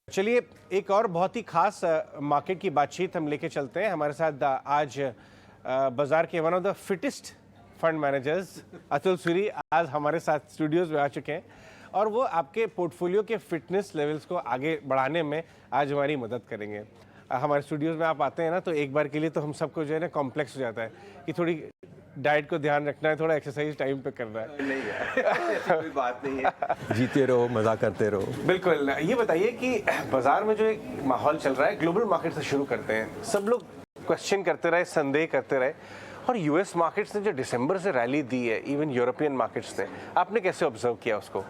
चलिए एक और बहुत ही खास मार्केट की बातचीत हम लेके चलते हैं। हमारे साथ आज बाजार के one of the fittest fund managers Atul Suri आज हमारे साथ स्टूडियोज में आ चुके हैं और वो आपके पोर्टफोलियो के फिटनेस लेवल्स को आगे बढ़ाने में आज हमारी मदद करेंगे। हमारे स्टूडियोज में आप आते हैं ना, तो एक बार के लिए तो हम सबको जो है ना कॉम्प्लेक्स हो जाता है कि थोड़ी डाइट को ध्यान रखना है, थोड़ा एक्सरसाइज टाइम पे करना है। नहीं है ऐसी कोई बात नहीं है। जीते रहो, मजा करते रहो। बिल्कुल। ये बताइए कि बाजार में जो एक माहौल चल रहा है, ग्लोबल मार्केट से शुरू करते हैं। सब लोग क्वेश्चन करते रहे, संदेह करते रहे, और यूएस मार्केट्स ने जो दिसंबर से रैली दी है, इवन यूरोपियन मार्केट्स ने, आपने कैसे ऑब्जर्व किया उसको?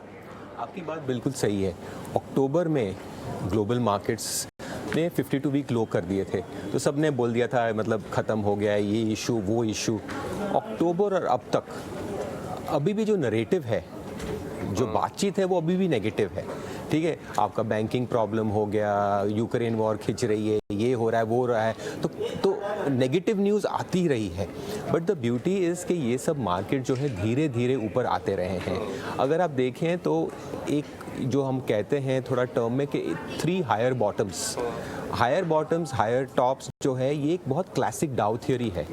आपकी बात बिल्कुल सही है। अक्टूबर में ग्लोबल मार्केट्स ने 52 वीक लो कर दिए थे, तो सब ने बोल दिया था मतलब ख़त्म हो गया है ये इशू वो इशू। अक्टूबर और अब तक अभी भी जो नरेटिव है, जो बातचीत है, वो अभी भी नेगेटिव है। ठीक है, आपका बैंकिंग प्रॉब्लम हो गया, यूक्रेन वॉर खिंच रही है, ये हो रहा है वो हो रहा है, तो नेगेटिव न्यूज़ आती ही रही है। बट द ब्यूटी इज़ कि ये सब मार्केट जो है धीरे धीरे ऊपर आते रहे हैं। अगर आप देखें तो एक जो हम कहते हैं थोड़ा टर्म में कि 3 हायर बॉटम्स हायर टॉप्स जो है, ये एक बहुत क्लासिक डाउ थ्योरी है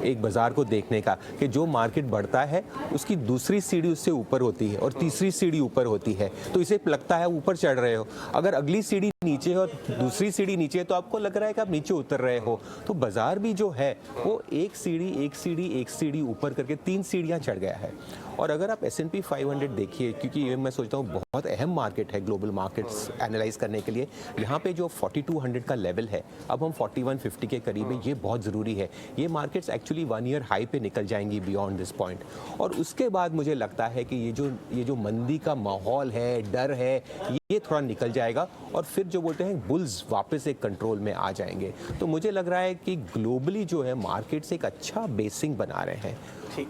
एक बाज़ार को देखने का, कि जो मार्केट बढ़ता है उसकी दूसरी सीढ़ी उससे ऊपर होती है और तीसरी सीढ़ी ऊपर होती है, तो इसे लगता है ऊपर चढ़ रहे हो। अगर अगली सीढ़ी नीचे है और दूसरी सीढ़ी नीचे है, तो आपको लग रहा है कि आप नीचे उतर रहे हो। तो बाज़ार भी जो है वो एक सीढ़ी ऊपर करके 3 सीढ़ियाँ चढ़ गया है। और अगर आप S&P 500 देखिए, क्योंकि ये मैं सोचता हूँ बहुत अहम मार्केट है ग्लोबल मार्केट्स एनालाइज करने के लिए, यहाँ पे जो 4200 का लेवल है, अब हम 4150 के करीब है, ये बहुत ज़रूरी है। ये मार्केट्स एक्चुअली 1 ईयर हाई पे निकल जाएंगी बियॉन्ड दिस पॉइंट, और उसके बाद मुझे लगता है कि ये जो मंदी का माहौल है, डर है, ये थोड़ा निकल जाएगा और फिर जो बोलते हैं बुल्स वापस एक कंट्रोल में आ जाएंगे। तो मुझे लग रहा है कि ग्लोबली जो है मार्केट्स एक अच्छा बेसिंग बना रहे हैं।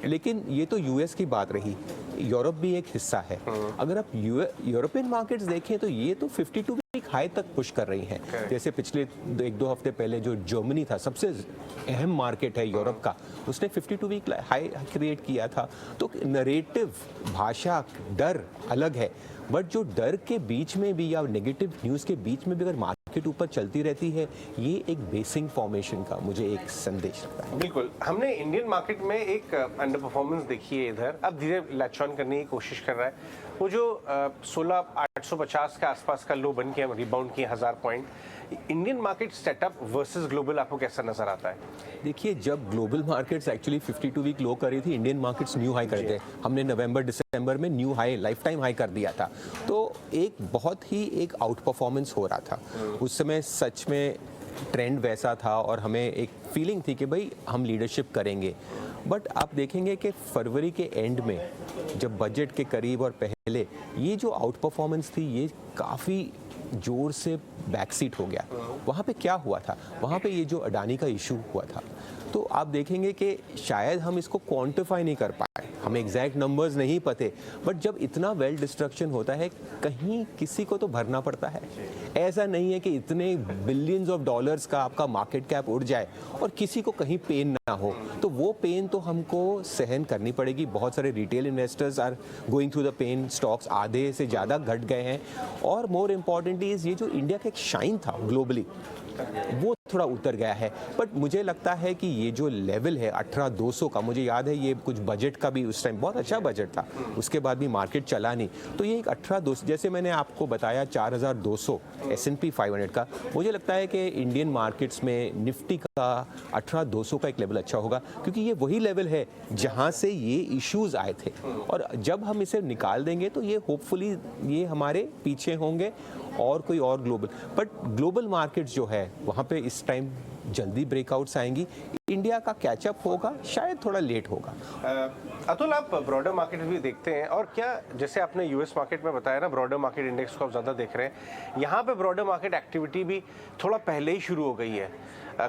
लेकिन ये तो यूएस की बात रही, यूरोप भी एक हिस्सा है। अगर आप यूरोपियन मार्केट्स देखें तो ये तो 52 वीक हाई तक पुश कर रही हैं। जैसे पिछले 1-2 हफ्ते पहले जो जर्मनी था, सबसे अहम मार्केट है यूरोप का, उसने 52 वीक हाई क्रिएट किया था। तो नरेटिव, भाषा, डर अलग है, बट जो डर के बीच में भी या नेगेटिव न्यूज़ के बीच में भी अगर मार्केट ऊपर चलती रहती है, ये एक बेसिंग फॉर्मेशन का मुझे एक संदेश लगता है। बिल्कुल। हमने इंडियन मार्केट में एक अंडर परफॉर्मेंस देखी है इधर, अब धीरे लैच ऑन करने की कोशिश कर रहा है। वो जो 16,850 के आसपास का लो बन के रिबाउंड किए 1000 point, Indian market setup versus global आपको कैसा नजर आता है? देखिए, जब global markets actually 52 week low कर रही थी, इंडियन मार्केट्स न्यू हाई कर थे। हमने नवंबर दिसंबर में new high, life time high कर दिया था। तो एक बहुत ही एक आउट परफॉर्मेंस हो रहा था उस समय। सच में ट्रेंड वैसा था और हमें एक फीलिंग थी कि भाई हम लीडरशिप करेंगे। बट आप देखेंगे कि फरवरी के एंड में, जब बजट के करीब और पहले, ये जो आउट परफॉर्मेंस थी ये काफ़ी जोर से बैकसीट हो गया। वहाँ पे क्या हुआ था? वहाँ पे ये जो अडानी का इशू हुआ था, तो आप देखेंगे कि शायद हम इसको क्वांटिफाई नहीं कर पाए, हमें एग्जैक्ट नंबर्स नहीं पते, बट जब इतना वेल डिस्ट्रक्शन होता है, कहीं किसी को तो भरना पड़ता है। ऐसा नहीं है कि इतने बिलियंस ऑफ डॉलर्स का आपका मार्केट कैप उड़ जाए और किसी को कहीं पेन ना हो, तो वो पेन तो हमको सहन करनी पड़ेगी। बहुत सारे retail investors are going through the pain, stocks आधे से ज़्यादा घट गए हैं, और मोर इम्पॉर्टेंटली ये जो इंडिया का एक शाइन था ग्लोबली, वो थोड़ा उतर गया है। बट मुझे लगता है कि ये जो लेवल है 18,200 का, मुझे याद है ये कुछ बजट का भी उस टाइम बहुत अच्छा बजट था, उसके बाद भी मार्केट चला नहीं, तो ये एक 18,200, जैसे मैंने आपको बताया 4,200 S&P 500 का, मुझे लगता है कि इंडियन मार्केट्स में निफ्टी का 18,200 का एक लेवल अच्छा होगा, क्योंकि ये वही लेवल है जहाँ से ये इश्यूज आए थे, और जब हम इसे निकाल देंगे तो ये होपफुली ये हमारे पीछे होंगे और कोई और ग्लोबल। बट ग्लोबल मार्केट्स जो है वहाँ पे इस टाइम जल्दी ब्रेकआउट्स आएंगी। इंडिया का कैचअप होगा, शायद थोड़ा लेट होगा। अतुल, आप ब्रॉडर मार्केट भी देखते हैं, और क्या जैसे आपने यूएस मार्केट में बताया ना, ब्रॉडर मार्केट इंडेक्स को आप ज़्यादा देख रहे हैं, यहाँ पे ब्रॉडर मार्केट एक्टिविटी भी थोड़ा पहले ही शुरू हो गई है।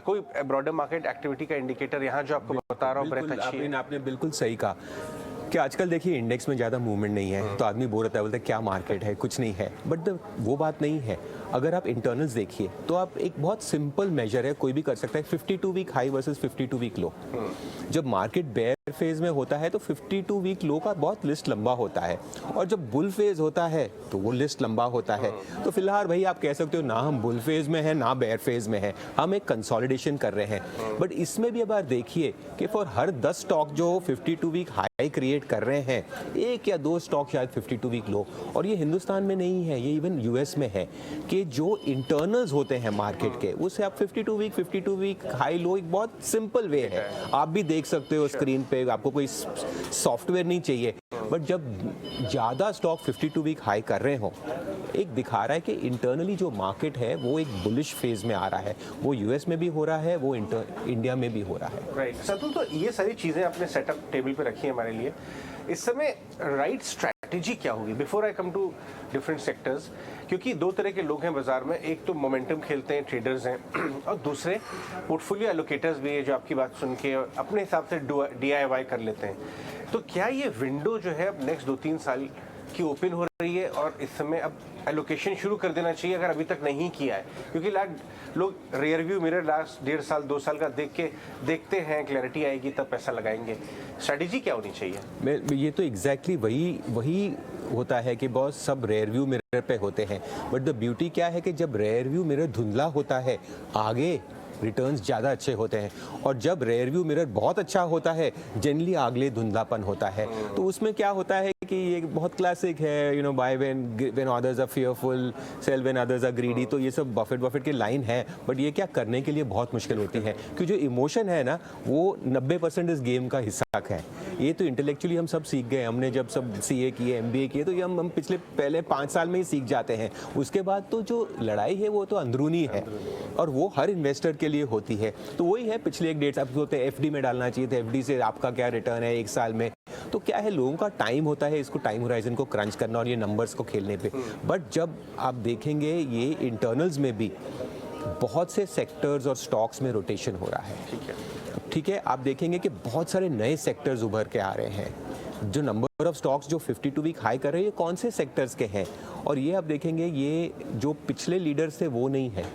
कोई ब्रॉडर मार्केट एक्टिविटी का इंडिकेटर यहाँ जो आपको बता रहा हूँ, ब्रेथ अच्छी है? आपने बिल्कुल सही कहा कि आजकल देखिए इंडेक्स में ज़्यादा मूवमेंट नहीं है, तो आदमी बोर होता है, बोलता है क्या मार्केट है, कुछ नहीं है। बट वो बात नहीं है। अगर आप इंटरनल्स देखिए तो आप एक बहुत सिंपल मेजर है, कोई भी कर सकता है, 52 week high versus 52 week low. जब मार्केट बेयर फेज में होता है तो 52 वीक लो का बहुत लिस्ट लंबा होता है, और जब बुल फेज होता है तो वो लिस्ट लंबा होता है। तो फिलहाल भाई आप कह सकते हो ना हम बुल फेज में हैं ना बेयर फेज में हैं, हम एक कंसोलिडेशन कर रहे हैं। बट इसमें भी अब आप देखिए कि फॉर हर 10 स्टॉक जो 52 वीक हाई क्रिएट कर रहे हैं, एक या दो स्टॉक शायद 52 वीक लो। और ये हिंदुस्तान में नहीं है, ये इवन यूएस में है कि जो इंटरनल्स होते हैं मार्केट के, उससे आप 52 वीक हाई लो एक बहुत सिंपल वे है। आप भी देख सकते हो स्क्रीन पे, आपको कोई सॉफ्टवेयर नहीं चाहिए। बट जब ज़्यादा स्टॉक 52 वीक हाई कर रहे हो, एक दिखा रहा है कि इंटरनली जो मार्केट है वो एक बुलिश फेज में आ रहा है। वो यूएस में भी हो रहा है, वो इंडिया में भी हो रहा है। राइट सतुल, तो ये सारी चीज़ें आपने सेटअप टेबल पे रखी है हमारे लिए। इस समय राइट स्ट्रैटेजी क्या होगी before I come to different sectors? क्योंकि दो तरह के लोग हैं बाजार में, एक तो मोमेंटम खेलते हैं, ट्रेडर्स हैं, और दूसरे पोर्टफोलियो एलोकेटर्स भी है जो आपकी बात सुन के अपने हिसाब से DIY कर लेते हैं। तो क्या ये विंडो जो है अब नेक्स्ट 2-3 साल की ओपन हो रही है और इस समय अब एलोकेशन शुरू कर देना चाहिए अगर अभी तक नहीं किया है? क्योंकि लोग रियर व्यू मिरर लास्ट 1.5 साल 2 साल का देखते हैं, क्लैरिटी आएगी तब पैसा लगाएंगे। स्ट्रैटेजी क्या होनी चाहिए? ये तो एग्जैक्टली वही होता है कि बहुत सब रेयर व्यू मिरर पे होते हैं। बट द ब्यूटी क्या है कि जब रेयर व्यू मिरर धुंधला होता है, आगे रिटर्न्स ज़्यादा अच्छे होते हैं, और जब रेयर व्यू मिरर बहुत अच्छा होता है, जनरली आगले धुंधलापन होता है। तो उसमें क्या होता है कि ये बहुत क्लासिक है, you know, buy when others are fearful, sell when others are greedy. तो ये सब बफेट की लाइन है, बट ये क्या करने के लिए बहुत मुश्किल होती है, क्योंकि जो इमोशन है ना वो 90% इस गेम का हिस्सा है। ये तो इंटेलेक्चुअली हम सब सीख गए, हमने जब सब CA किए, MBA किए, तो ये हम पहले 5 साल में ही सीख जाते हैं। उसके बाद तो जो लड़ाई है वो तो अंदरूनी है, और वो हर इन्वेस्टर के लिए होती है। तो वही है, पिछले 1.5 साल होते हैं FD में डालना चाहिए था, FD से आपका क्या रिटर्न है 1 साल में। तो क्या है, लोगों का टाइम होता है इसको टाइम होराइजन को क्रंच करना और ये नंबर्स को खेलने पे। बट जब आप देखेंगे ये इंटरनल्स में भी बहुत से सेक्टर्स और स्टॉक्स में रोटेशन हो रहा है। ठीक है, आप देखेंगे कि बहुत सारे नए सेक्टर्स उभर के आ रहे हैं। जो नंबर ऑफ स्टॉक्स जो 52 वीक हाई कर रहे हैं, ये कौन से सेक्टर्स के हैं? और ये आप देखेंगे ये जो पिछले लीडर्स थे वो नहीं है,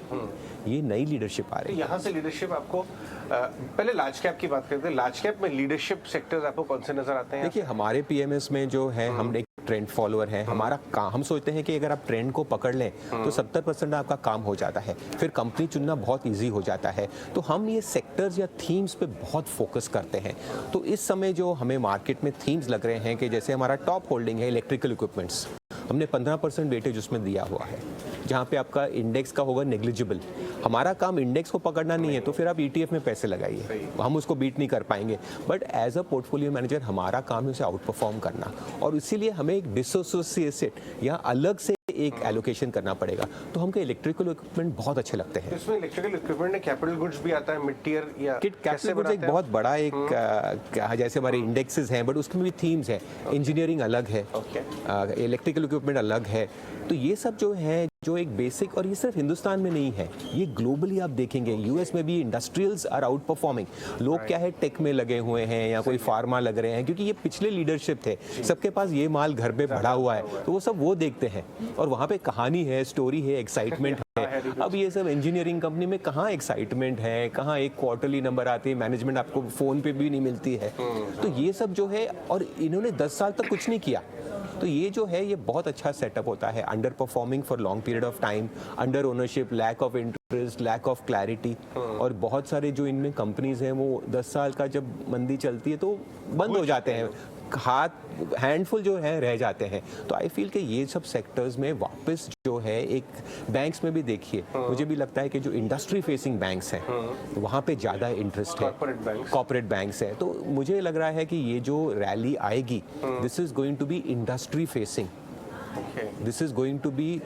ये नई लीडरशिप आ रही है। यहाँ से लीडरशिप आपको पहले लार्ज कैप की बात करते हैं। लार्ज कैप में लीडरशिप सेक्टर्स आपको कौन से नजर आते हैं? देखिए, हमारे PMS में जो है, हम एक ट्रेंड फॉलोअर हैं। हमारा काम, हम सोचते हैं कि अगर आप ट्रेंड को पकड़ लें तो 70% आपका काम हो जाता है, फिर कंपनी चुनना बहुत ईजी हो जाता है। तो हम ये सेक्टर्स या थीम्स पे बहुत फोकस करते हैं। तो इस समय जो हमें मार्केट में थीम्स लग रहे हैं कि जैसे हमारा टॉप होल्डिंग है इलेक्ट्रिकल इक्विपमेंट्स, हमने 15% वेटेज उसमें दिया हुआ है, जहाँ पे आपका इंडेक्स का होगा नेग्लिजिबल। हमारा काम इंडेक्स को पकड़ना नहीं है, तो फिर आप ETF में पैसे लगाइए, हम उसको बीट नहीं कर पाएंगे। But as a portfolio manager हमारा काम है उसे आउट परफॉर्म करना, और इसीलिए हमें एक डिसोसिएट या अलग से एक एलोकेशन करना पड़ेगा। तो हमको इलेक्ट्रिकल इक्विपमेंट बहुत अच्छे लगते हैं। इसमें इलेक्ट्रिकल इक्विपमेंट में कैपिटल गुड्स भी आता है, मिड टियर या कैपिटल गुड्स एक बहुत बड़ा एक जैसे हमारे इंडेक्सेस हैं, बट उसमें भी थीम्स हैं। इंजीनियरिंग अलग है, इलेक्ट्रिकल इक्विपमेंट अलग है। तो ये सब जो है जो एक बेसिक, और ये सिर्फ हिंदुस्तान में नहीं है, ये ग्लोबली आप देखेंगे यूएस में भी इंडस्ट्रियल्स आर आउट परफॉर्मिंग। लोग क्या है टेक में लगे हुए हैं या कोई फार्मा लग रहे हैं, क्योंकि ये पिछले लीडरशिप थे, सबके पास ये माल घर पे भरा हुआ है, तो वो सब वो देखते हैं और वहाँ पे कहानी है, स्टोरी है, एक्साइटमेंट है। अब ये सब इंजीनियरिंग कंपनी में कहाँ एक्साइटमेंट है, कहाँ एक क्वार्टरली नंबर आती है, मैनेजमेंट आपको फोन पे भी नहीं मिलती है। तो ये सब जो है, और इन्होंने 10 साल तक कुछ नहीं किया, तो ये जो है ये बहुत अच्छा सेटअप होता है। Underperforming for long period of time, under ownership, lack of interest, lack of clarity, और बहुत सारे जो इनमें कंपनीज हैं वो 10 साल का जब मंदी चलती है तो बंद हो जाते हैं, हाथ हैंडफुल जो है रह जाते हैं। तो आई फील कि ये सब सेक्टर्स में वापस जो है, एक बैंक्स में भी देखिए, मुझे भी लगता है कि जो इंडस्ट्री फेसिंग बैंक्स हैं वहाँ पे ज़्यादा इंटरेस्ट है, कॉर्पोरेट बैंक्स है। तो मुझे लग रहा है कि ये जो रैली आएगी, this is going to be industry facing, this is going to be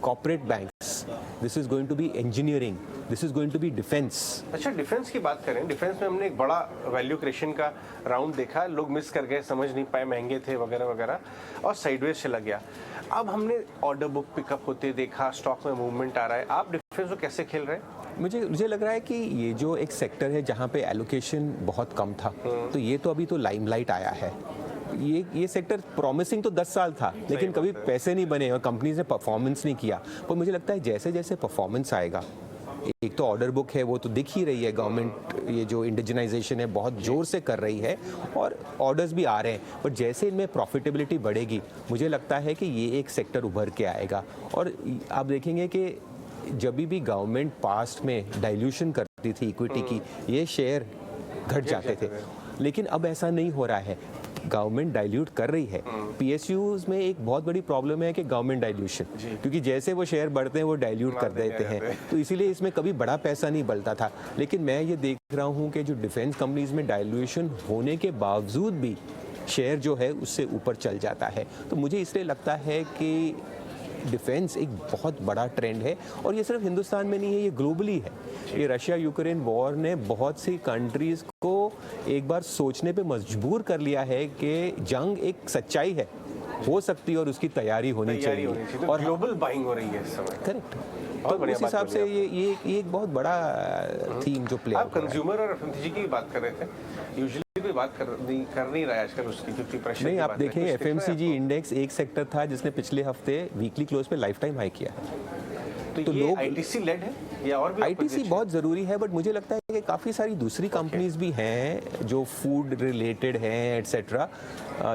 corporate banks, this is going to be engineering, this is going to be defence. अच्छा, डिफेंस की बात करें, डिफेंस में हमने एक बड़ा वैल्यू क्रिएशन का राउंड देखा, लोग मिस कर गए, समझ नहीं पाए, महंगे थे वगैरह वगैरह, और साइडवेज चला गया। अब हमने ऑर्डर बुक पिकअप होते देखा, स्टॉक में मूवमेंट आ रहा है। आप डिफेंस को कैसे खेल रहे हैं? मुझे लग रहा है कि ये जो एक सेक्टर है जहाँ पे एलोकेशन बहुत कम था, तो ये तो अभी तो लाइमलाइट आया है। ये सेक्टर प्रॉमिसिंग तो 10 साल था, लेकिन कभी पैसे नहीं बने और कंपनीज ने परफॉर्मेंस नहीं किया। पर मुझे लगता है जैसे जैसे परफॉर्मेंस आएगा एक तो ऑर्डर बुक है वो तो दिख ही रही है, गवर्नमेंट ये जो इंडिजिनाइजेशन है बहुत ज़ोर से कर रही है और ऑर्डर्स भी आ रहे हैं, बट जैसे इनमें प्रॉफिटेबिलिटी बढ़ेगी मुझे लगता है कि ये एक सेक्टर उभर के आएगा। और आप देखेंगे कि जब भी गवर्नमेंट पास्ट में डाइल्यूशन करती थी इक्विटी की, ये शेयर घट जाते थे, लेकिन अब ऐसा नहीं हो रहा है। गवर्नमेंट डाइल्यूट कर रही है। पीएसयूज में एक बहुत बड़ी प्रॉब्लम है कि गवर्नमेंट डाइल्यूशन, क्योंकि जैसे वो शेयर बढ़ते हैं वो डाइल्यूट कर देते हैं, तो इसीलिए इसमें कभी बड़ा पैसा नहीं बढ़ता था। लेकिन मैं ये देख रहा हूँ कि जो डिफेंस कंपनीज में डाइल्यूशन होने के बावजूद भी शेयर जो है उससे ऊपर चल जाता है। तो मुझे इसलिए लगता है कि डिफेंस एक बहुत बड़ा ट्रेंड है, और ये सिर्फ हिंदुस्तान में नहीं है, ये ग्लोबली है। ये रशिया यूक्रेन वॉर ने बहुत सी कंट्रीज़ को एक बार सोचने पे मजबूर कर लिया है कि जंग एक सच्चाई है, हो सकती है और उसकी तैयारी होनी चाहिए। और ग्लोबल बाइंग हो रही है इस समय। करेक्ट। तो उस हिसाब से ये एक बहुत बड़ा थीम जो प्ले आप कंज्यूमर और एफएमसीजी की बात कर रहे थे, यूजुअली कोई बात कर नहीं रहा है आजकल उसकी, क्योंकि प्रेशर नहीं, आप देखें एफएमसीजी इंडेक्स एक सेक्टर था जिसने पिछले हफ्ते वीकली क्लोज पे लाइफ टाइम हाई किया है। तो लोग आईटीसी लेड है या और भी? आईटीसी बहुत ज़रूरी है, बट मुझे लगता है कि काफ़ी सारी दूसरी कंपनीज भी हैं जो फूड रिलेटेड हैं एटसेट्रा।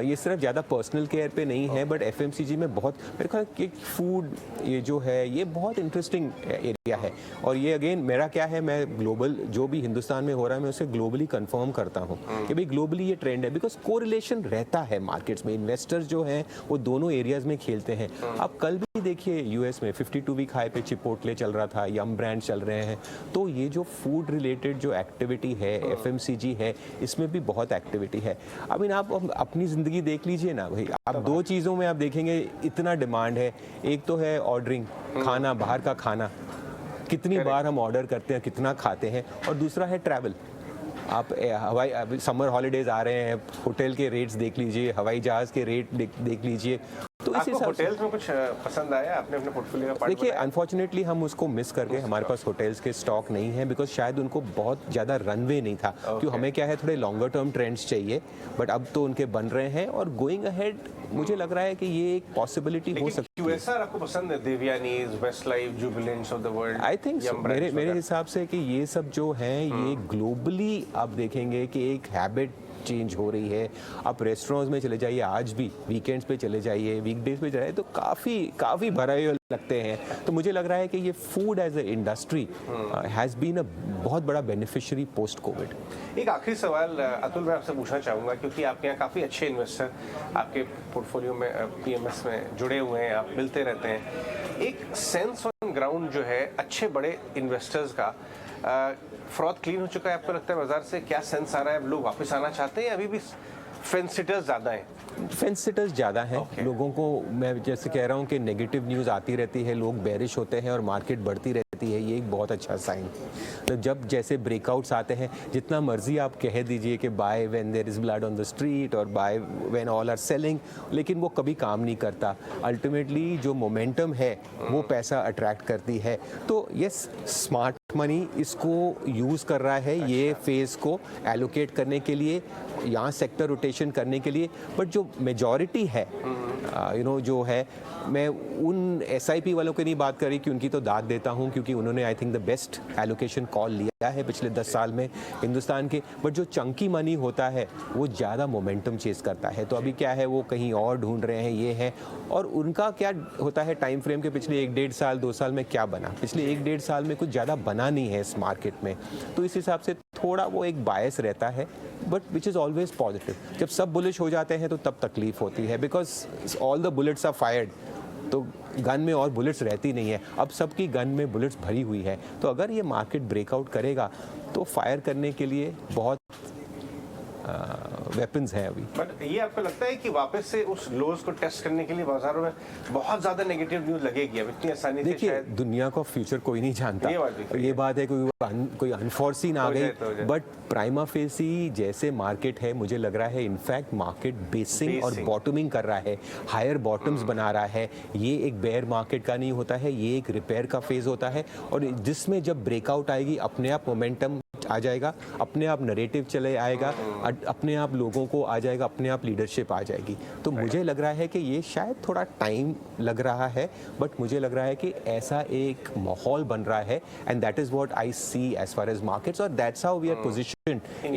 ये सिर्फ ज़्यादा पर्सनल केयर पे नहीं है, बट एफएमसीजी में बहुत, मेरे ख्याल कि फूड ये जो है ये बहुत इंटरेस्टिंग एरिया है। और ये अगेन मेरा क्या है, मैं ग्लोबल जो भी हिंदुस्तान में हो रहा है मैं उसे ग्लोबली कंफर्म करता हूँ कि भाई ग्लोबली ये ट्रेंड है, बिकॉज कोरिलेशन रहता है मार्केट्स में। इन्वेस्टर्स जो हैं वो दोनों एरियाज में खेलते हैं। आप कल भी देखिए यूएस में 52 वीक हाई पे चिपोटले चल रहा था, यम ब्रांड चल रहे हैं। तो ये जो फूड रिलेटेड जो एक्टिविटी है, एफएमसीजी है, इसमें भी बहुत एक्टिविटी है। आई मीन आप अपनी ज़िंदगी देख लीजिए ना भाई, आप दो चीज़ों में आप देखेंगे इतना डिमांड है। एक तो है ऑर्डरिंग, खाना, बाहर का खाना, कितनी बार हम ऑर्डर करते हैं, कितना खाते हैं, और दूसरा है ट्रैवल। आप हवाई समर हॉलीडेज आ रहे हैं, होटल के रेट्स देख लीजिए, हवाई जहाज़ के रेट देख लीजिए। तो इस हिसाब से होटल्स में कुछ पसंद आया आपने अपने पोर्टफोलियो का पार्ट? देखिए अनफॉर्चुनेटली हम उसको मिस कर गए, हमारे पास होटल्स के स्टॉक नहीं है, बिकॉज शायद उनको बहुत ज़्यादा रनवे नहीं था। क्यों, हमें क्या है, थोड़े लॉन्गर टर्म ट्रेंड्स चाहिए, बट अब तो उनके बन रहे हैं और गोइंग अहेड मुझे लग रहा है कि ये एक पॉसिबिलिटी हो सकती है। QSR आपको पसंद है? Devyani's, Westlife, Jubilant's of the world? I think मेरे हिसाब से कि ये सब जो हैं ये ग्लोबली आप देखेंगे कि एक हैबिट चेंज हो रही है। आप रेस्टोरेंट्स में चले जाइए, आज भी वीकेंड्स पे चले जाइए, वीकडेज पे जाइए, तो काफ़ी भरे हुए लगते हैं। तो मुझे लग रहा है कि ये food as a industry has been a बहुत बड़ा बेनिफिशियरी पोस्ट कोविड। एक आखिरी सवाल अतुल मैं आपसे पूछना चाहूँगा, क्योंकि आपके यहाँ काफ़ी अच्छे इन्वेस्टर आपके पोर्टफोलियो में पीएमएस में जुड़े हुए हैं, आप मिलते रहते हैं। एक सेंस ऑन ग्राउंड जो है अच्छे बड़े इन्वेस्टर्स का, फ्रॉड क्लीन हो चुका है आपको लगता है बाजार से? क्या सेंस आ रहा है, लोग वापस आना चाहते हैं या अभी भी फेंस सिटर्स ज़्यादा हैं? फेंस सिटर्स ज़्यादा हैं। लोगों को मैं जैसे कह रहा हूँ कि नेगेटिव न्यूज़ आती रहती है, लोग बेरिश होते हैं और मार्केट बढ़ती रहती है, ये एक बहुत अच्छा साइन। तो जब जैसे ब्रेकआउट्स आते हैं, जितना मर्जी आप कह दीजिए कि buy when there is blood on the street और buy when all are selling, लेकिन वो कभी काम नहीं करता। अल्टीमेटली जो मोमेंटम है वो पैसा अट्रैक्ट करती है। तो यस, स्मार्ट मनी इसको यूज़ कर रहा है ये फेज़ को एलोकेट करने के लिए, यहाँ सेक्टर रोटेशन करने के लिए, बट जो मेजॉरिटी है जो है, मैं उन SIP वालों की नहीं बात करी कि उनकी तो दाद देता हूँ, क्योंकि उन्होंने I think the best allocation call लिया है पिछले 10 साल में हिंदुस्तान के। बट जो चंकी मनी होता है वो ज़्यादा मोमेंटम चेस करता है। तो अभी क्या है, वो कहीं और ढूंढ रहे हैं, ये है। और उनका क्या होता है टाइम फ्रेम के पिछले 1-1.5 साल 2 साल में क्या बना, पिछले 1-1.5 साल में कुछ ज़्यादा बना नहीं है इस मार्केट में। तो इस हिसाब से थोड़ा वो एक बायस रहता है, but which is always positive. जब सब बुलिश हो जाते हैं तो तब तकलीफ होती है, because all the bullets are fired, तो गन में और बुलेट्स रहती नहीं है। अब सबकी गन में बुलेट्स भरी हुई है। तो अगर ये मार्केट ब्रेकआउट करेगा तो फायर करने के लिए बहुत वेपन्स हैं अभी। बट ये आपको लगता है कि वापस से उस लोज को टेस्ट करने के लिए बाजारों में बहुत ज्यादा नेगेटिव न्यूज लगेगी अब इतनी आसानी से? देखिए, दुनिया का फ्यूचर कोई नहीं जानता, ये बात है, कोई अनफॉर्सीन आ गई, बट प्राइमा फेसी जैसे मार्केट है, मुझे लग रहा है इनफैक्ट मार्केट बेसिंग और बॉटमिंग कर रहा है, हायर बॉटम्स बना रहा है। ये एक बेयर मार्केट का नहीं होता है, ये एक रिपेयर का फेज होता है, और जिसमें जब ब्रेकआउट आएगी अपने आप मोमेंटम ट्रस्ट आ जाएगा, अपने आप नरेटिव चले आएगा, अपने आप लोगों को आ जाएगा, अपने आप लीडरशिप आ जाएगी। तो मुझे लग रहा है कि ये शायद थोड़ा टाइम लग रहा है, बट मुझे लग रहा है कि ऐसा एक माहौल बन रहा है, and that is what I see as far as markets, और that's how we are positioned in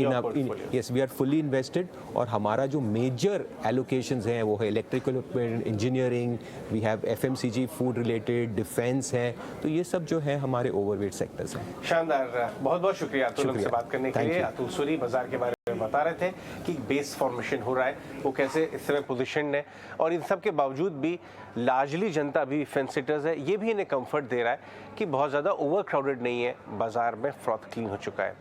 yes, we are fully invested. और हमारा जो मेजर एलोकेशंस हैं वो है electrical engineering, we have FMCG, food related, defence है, तो ये सब जो है हमारे ओवरवेट सेक्टर्स हैं। शानदार, बहुत बहुत शुक्रिया अतुल हमसे शुक्रिया। बात करने के Thank लिए। you. अतुल सूरी बाजार के बारे में बता रहे थे कि बेस फॉर्मेशन हो रहा है, वो कैसे इस समय पोजीशन है, और इन सब के बावजूद भी लार्जली जनता अभी फेंस सिटर्स है। ये भी इन्हें कंफर्ट दे रहा है कि बहुत ज़्यादा ओवर क्राउडेड नहीं है, बाजार में फ्रॉथ क्लीन हो चुका है।